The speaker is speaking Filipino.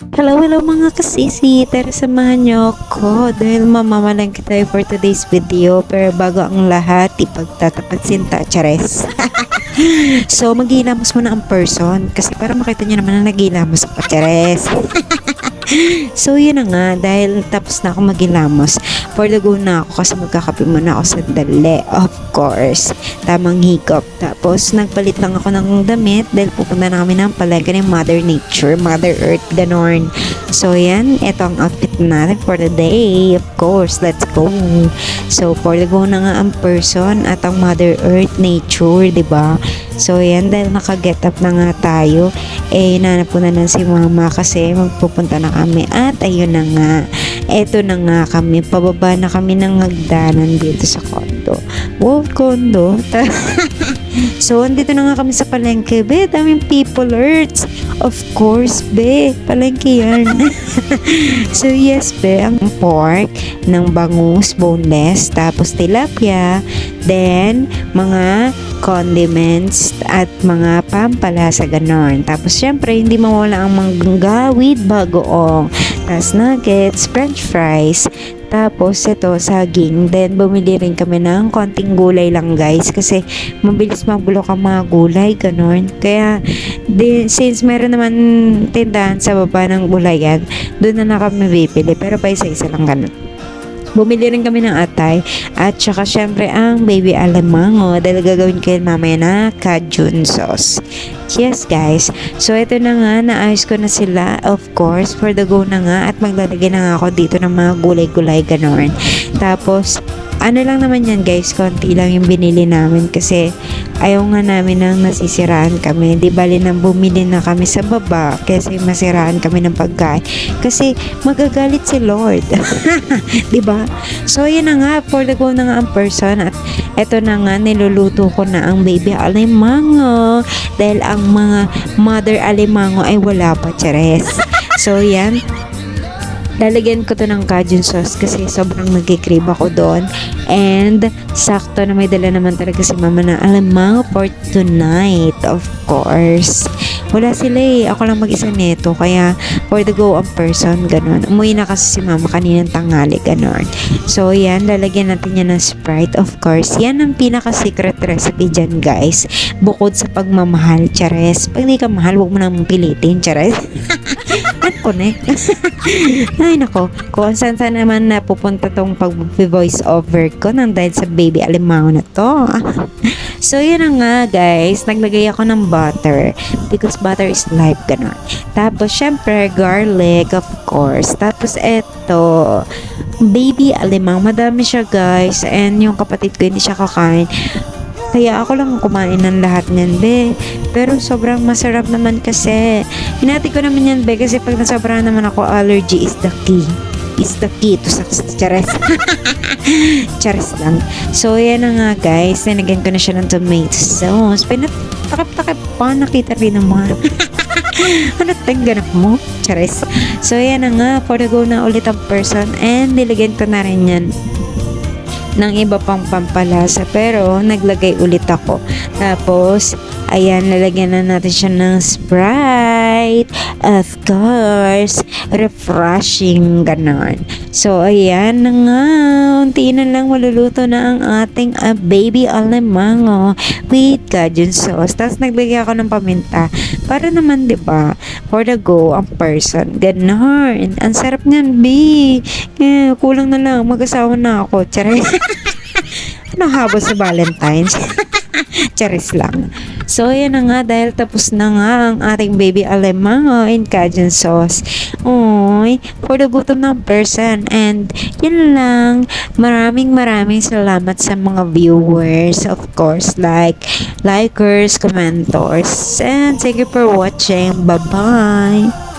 Hello mga kasisi, tara samahan niyo ako dahil mamamalengke tayo for today's video. Pero bago ang lahat, ipagtatapat sinta, chares. So maghihilamos muna ang person kasi para makita niyo naman na naghihilamos ako, chares. So yun na nga, dahil tapos na ako maghilamos, for the go na ako kasi magkakape muna ako sandali, of course, tamang higop. Tapos nagpalit lang ako ng damit dahil pupunta na kami ng palengke ng Mother Nature, Mother Earth, ganon. So yan, ito ang outfit natin for the day, of course, let's go. So for the go na nga ang person at ang Mother Earth, Nature, diba? So yan, dahil naka-get up na nga tayo, nanap ko na lang si mama kasi magpupunta na kami. At ayun na nga, eto na nga kami, pababa na kami ng hagdanan dito sa condo. Wow, condo. So andito na nga kami sa palengke, be, daming people earths. Of course, be, palengke yan. So yes, be, ang pork ng bangus, boneless, tapos tilapia, then mga condiments at mga pampalasa, ganon. Tapos syempre hindi mawala ang mangga with bagoong, tapos nuggets, french fries, tapos ito saging. Then bumili rin kami ng konting gulay lang, guys, kasi mabilis magbulok ang mga gulay, ganon. Kaya since meron naman tindahan sa baba ng gulayan, doon na kami bibili, pero pa isa-isa lang, ganon. Bumili rin kami ng atay at saka syempre ang baby alamango dahil gagawin kayo mamaya na cajun sauce. Yes, guys. So ito na nga, naayos ko na sila, of course, for the go na nga, at maglalagay na nga ako dito ng mga gulay-gulay, ganon. Tapos ano lang naman yan, guys, konti lang yung binili namin kasi ayaw nga namin nang nasisiraan kami. Di bali nang bumili na kami sa baba kasi masiraan kami ng pagkain kasi magagalit si Lord. Di ba? So yun na nga, for the go na nga ang person, at eto na nga, niluluto ko na ang baby alimango dahil ang mga mother alimango ay wala pa, chares. So yan, lalagyan ko to ng cajun sauce kasi sobrang nagkikrib ako doon. And sakto na may dala naman talaga si mama na alamang for tonight, of course. Wala sila ako lang mag-isa nito, kaya for the go ang person, ganon. Umuwi na kasi si mama kaninang tanghali, ganon. So yan, lalagyan natin yan ng Sprite, of course. Yan ang pinaka-secret recipe dyan, guys, bukod sa pagmamahal, chares. Pag di ka mahal, huwag mo nang pilitin, chares. Connect. Ay nako, kung saan naman napupunta tong pag-voice over ko nang dahil sa baby alimango na to. So yun na nga, guys, naglagay ako ng butter because butter is life, ganon. Tapos syempre garlic, of course. Tapos eto baby alimango, madami siya, guys, and yung kapatid ko hindi siya kakain, kaya ako lang kumain ng lahat niyan, be. Pero sobrang masarap naman kasi. Hinati ko naman yan, be, kasi pag nasobrahan naman ako, allergy is the key. Is the key to success. Chares. Chares lang. So, yan na nga, guys. Nilagyan ko na siya ng tomato sauce. Pinatakap-takap pa. Nakita rin naman. Ano tayong ganap mo? Chares. So, yan na nga. For the go na ulit ang person. And nilagyan ko na rin yan ng iba pang pampalasa, pero naglagay ulit ako. Tapos ayan, lalagyan na natin siya ng Sprite, of course, refreshing, ganon. So ayan na nga, unti na lang maluluto na ang ating baby alimango with cajun sauce. Tapos naglagay ako ng paminta para naman, diba, for the go ang person, ganon. Ang sarap niyan, B. Kulang na lang, mag-asawa na ako, charis. Ano habol sa Valentine's? Charis lang. So yan na nga, dahil tapos na nga ang ating baby alimango in cajun sauce. Oy, for the gutom ng person. And yun lang, maraming salamat sa mga viewers, of course, likers, commenters, and thank you for watching. Bye bye.